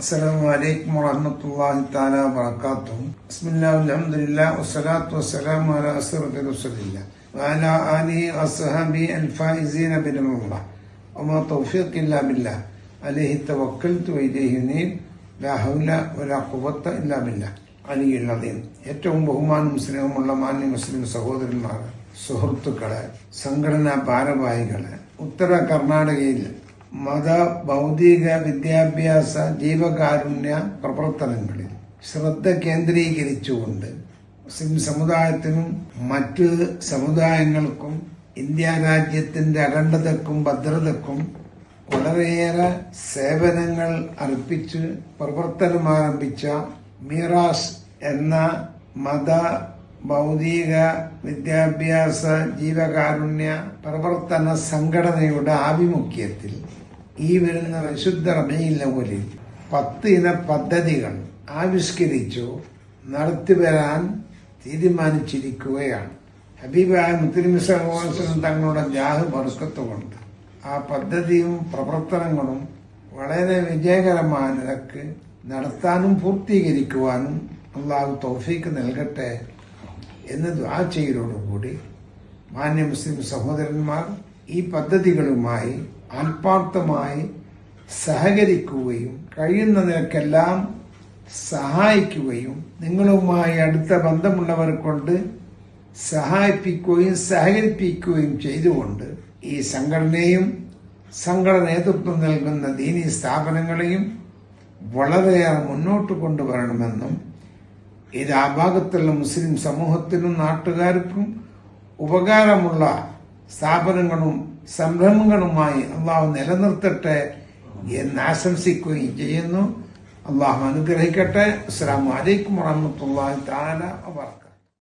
അസ്സലാമു അലൈക്കും വറഹ്മത്തുള്ളാഹി തആല വബറകാതുഹു. ബിസ്മില്ലാഹി അൽഹംദുലില്ലാഹി വസ്സലാത്തു വസ്സലാമു അലാ അസ്റഫി റസൂലില്ലാഹി വഅലാ ആലിഹി വസ്സഹബിഹി അൽഫായിസീന ബിറഹ്മത്തില്ലാഹി വമാ തൗഫീഖി ഇല്ലാ ബില്ലാഹ് അലൈഹി തവക്കൽതു വഇലൈഹി ഉനീബ് ലാ ഹൗല വലാ ഖുവത ഇല്ലാ ബില്ലാഹ് അലിയുൽ അദീം. ഏറ്റവും ബഹുമാനവും സ്നേഹമുള്ള മാന്യ മുസ്ലിം സഹോദരന്മാർ, സുഹൃത്തുക്കളെ, സംഘടനാ ഭാരവാഹികളെ, ഉത്തര കർണാടകയിൽ മത ഭൗതിക വിദ്യാഭ്യാസ ജീവകാരുണ്യ പ്രവർത്തനങ്ങളിൽ ശ്രദ്ധ കേന്ദ്രീകരിച്ചുകൊണ്ട് മുസ്ലിം സമുദായത്തിനും മറ്റ് സമുദായങ്ങൾക്കും ഇന്ത്യ രാജ്യത്തിന്റെ അഖണ്ഡതക്കും ഭദ്രതക്കും വളരെയേറെ സേവനങ്ങൾ അർപ്പിച്ച് പ്രവർത്തനമാരംഭിച്ച മീറാസ് എന്ന മത ഭൗതിക വിദ്യാഭ്യാസ ജീവകാരുണ്യ പ്രവർത്തന സംഘടനയുടെ ആഭിമുഖ്യത്തിൽ ഈ വരുന്ന വിശുദ്ധ റബീഉൽ അവ്വലിൽ 10 ഇന പദ്ധതികൾ ആവിഷ്കരിച്ചു നടത്തിവരാൻ തീരുമാനിച്ചിരിക്കുകയാണ്. ഹബീബായ മുത്തുനബി സ്വല്ലല്ലാഹു അലൈഹി വസല്ലം തങ്ങളുടെ ജാഹ് ബർക്കത്തുകൊണ്ട് ആ പദ്ധതിയും പ്രവർത്തനങ്ങളും വളരെ വിജയകരമായ നിലക്ക് നടത്താനും പൂർത്തീകരിക്കുവാനും അള്ളാഹു തൗഫീക്ക് നൽകട്ടെ എന്ന് ദുആ ചെയ്യലോടുകൂടി മാന്യ മുസ്ലിം സഹോദരന്മാർ ഈ പദ്ധതികളുമായി ആത്മാർത്ഥമായി സഹകരിക്കുകയും കഴിയുന്ന നിലക്കെല്ലാം സഹായിക്കുകയും നിങ്ങളുമായി അടുത്ത ബന്ധമുള്ളവർ കൊണ്ട് സഹായിപ്പിക്കുകയും സഹകരിപ്പിക്കുകയും ചെയ്തുകൊണ്ട് ഈ സംഘടനയും സംഘടന നേതൃത്വം നൽകുന്ന ദീനീ സ്ഥാപനങ്ങളെയും വളരെയേറെ മുന്നോട്ട് കൊണ്ടുവരണമെന്നും ഇത് ആ ഭാഗത്തുള്ള മുസ്ലിം സമൂഹത്തിനും നാട്ടുകാർക്കും ഉപകാരമുള്ള സ്ഥാപനങ്ങളും സംരംഭങ്ങളുമായി അള്ളാഹു നിലനിർത്തട്ടെ എന്ന് ആശംസിക്കുകയും ചെയ്യുന്നു. അള്ളാഹു അനുഗ്രഹിക്കട്ടെ. അസ്സലാമു അലൈക്കും വറഹ്മത്തുള്ളാഹി തആല വബറകാതുഹു.